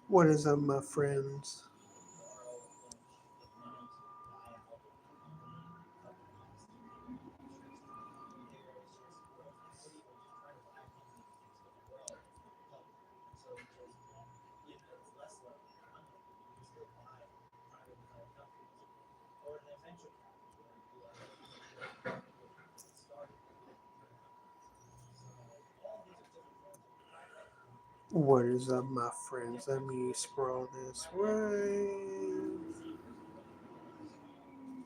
What is up, my friends? What is up, my friends? Let me scroll this right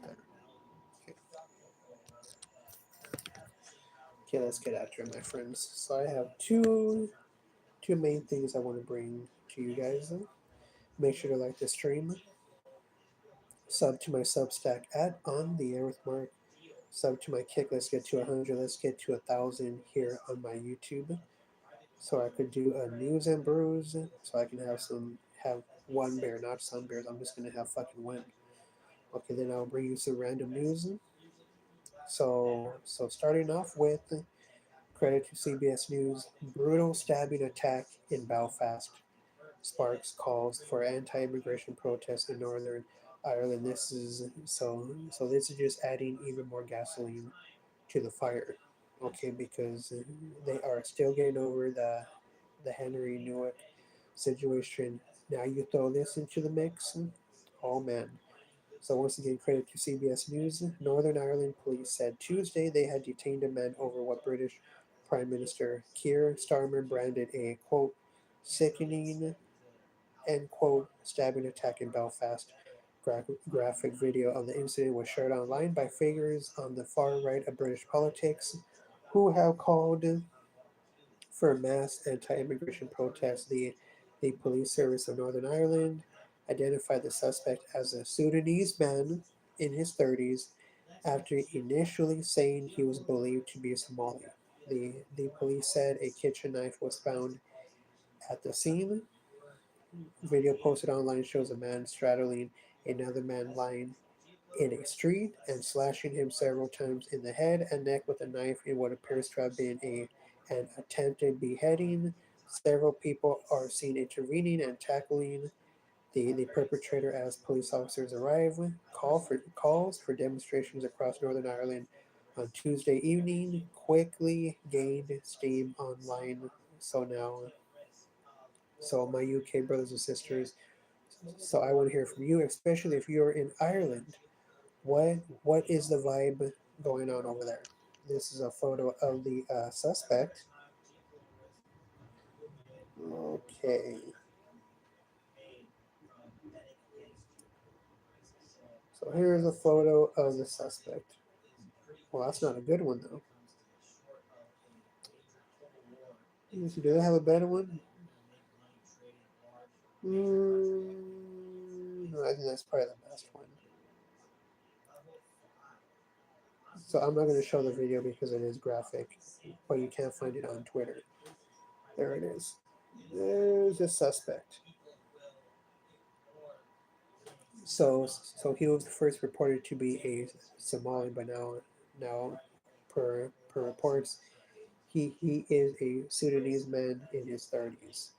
there. Okay. Okay, let's get after it, my friends. So I have two main things I want to bring to you guys. Make sure to like the stream, sub to my Substack at On the Air with Mark, sub to my Kick. Let's get to 100. Let's get to 1,000 here on my YouTube, so I could do a news and brews, so I can have one beer, not some beers. I'm just gonna have fucking one. Okay, then I'll bring you some random news. So starting off with credit to CBS News, brutal stabbing attack in Belfast sparks calls for anti-immigration protests in Northern Ireland. This is just adding even more gasoline to the fire. Okay, because they are still getting over the Henry Newark situation. Now you throw this into the mix. Oh man. So once again, credit to CBS News. Northern Ireland police said Tuesday they had detained a man over what British Prime Minister Keir Starmer branded a quote sickening end quote stabbing attack in Belfast. Graphic video of the incident was shared online by figures on the far right of British politics, who have called for mass anti-immigration protests. The police service of Northern Ireland identified the suspect as a Sudanese man in his 30s after initially saying he was believed to be Somali. The police said a kitchen knife was found at the scene. Video posted online shows a man straddling another man lying in a street and slashing him several times in the head and neck with a knife in what appears to have been an attempted beheading. Several people are seen intervening and tackling the perpetrator as police officers arrive. Calls for demonstrations across Northern Ireland on Tuesday evening quickly gained steam online. So now, so my UK brothers and sisters, so I want to hear from you, especially if you're in Ireland. What is the vibe going on over there? This is a photo of the suspect. Okay, so here's a photo of the suspect. Well, that's not a good one though. Let see, do they have a better one? No, I think that's probably the best one. So I'm not going to show the video because it is graphic, but you can't find it on Twitter. There it is. There's a suspect. So he was first reported to be a Somali, but now per reports, he is a Sudanese man in his 30s.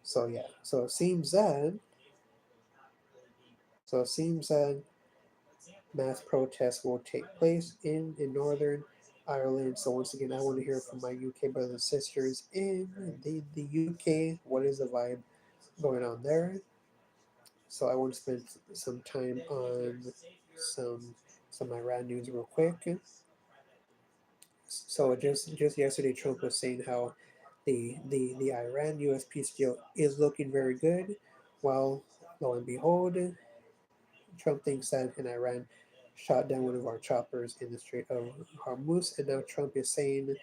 So yeah, so it seems that mass protests will take place in Northern Ireland. So once again, I want to hear from my UK brothers and sisters in the UK. What is the vibe going on there? So I want to spend some time on some some Iran news real quick. So just yesterday, Trump was saying how the Iran U.S. peace deal is looking very good. Well, lo and behold, Trump thinks that in Iran shot down one of our choppers in the Strait of Hormuz, and now Trump is saying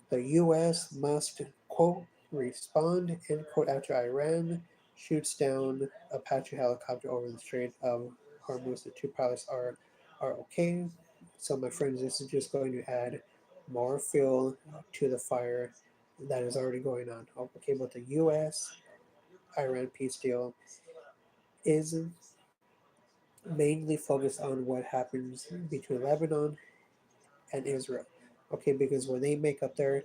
the U.S. must quote respond end quote after Iran shoots down Apache helicopter over the Strait of Hormuz. The two pilots are okay. So my friends, this is just going to add more fuel to the fire that is already going on. Okay, but the U.S. Iran peace deal is mainly focused on what happens between Lebanon and Israel. Okay, because when they make up their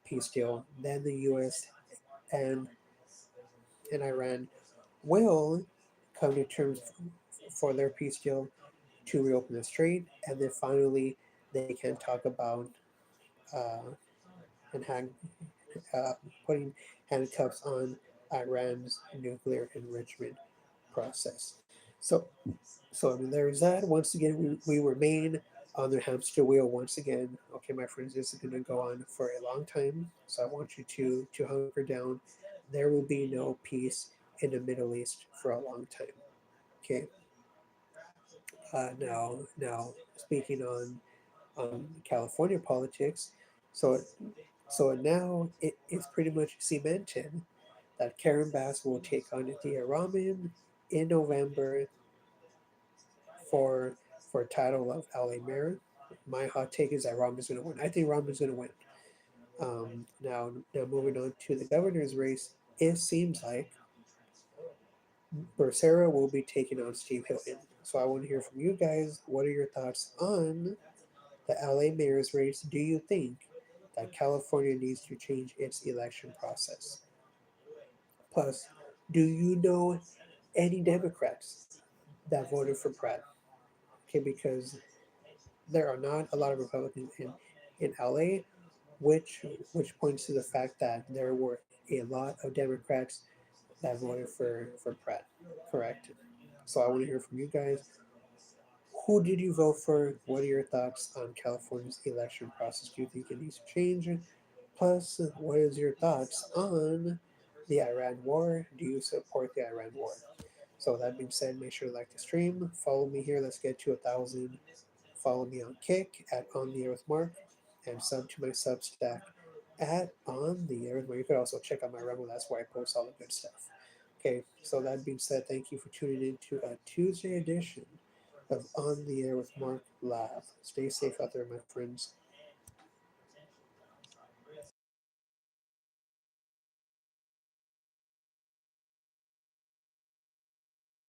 peace deal, then the U.S. and and Iran will come to terms for their peace deal to reopen the strait, and then finally they can talk about uh, and uh, putting handcuffs on Iran's nuclear enrichment process. So, so I mean, there's that. Once again, we remain on the hamster wheel once again. Okay, my friends, this is going to go on for a long time. So I want you to hunker down. There will be no peace in the Middle East for a long time. Okay. Now, speaking on California politics, so so now it's pretty much cemented that Karen Bass will take on the Ramen in November for for title of LA Mayor. My hot take is that Ramen's going to win. I think Ramen's going to win. Now moving on to the governor's race, it seems like Becerra will be taking on Steve Hilton. So I want to hear from you guys. What are your thoughts on the LA mayor's race? Do you think that California needs to change its election process? Plus, do you know any Democrats that voted for Pratt? Okay, because there are not a lot of Republicans in LA, which points to the fact that there were a lot of Democrats that voted for Pratt. Correct. So I want to hear from you guys. Who did you vote for? What are your thoughts on California's election process? Do you think it needs to change? Plus, what is your thoughts on the Iran war? Do you support the Iran war? So that being said, make sure to like the stream. Follow me here. Let's get to 1,000. Follow me on Kick at On the Air with Mark, and sub to my Substack at On the Air with Mark. You could also check out my Rumble. That's where I post all the good stuff. Okay, so that being said, thank you for tuning in to a Tuesday edition of On the Air with Mark Live. Stay safe out there, my friends.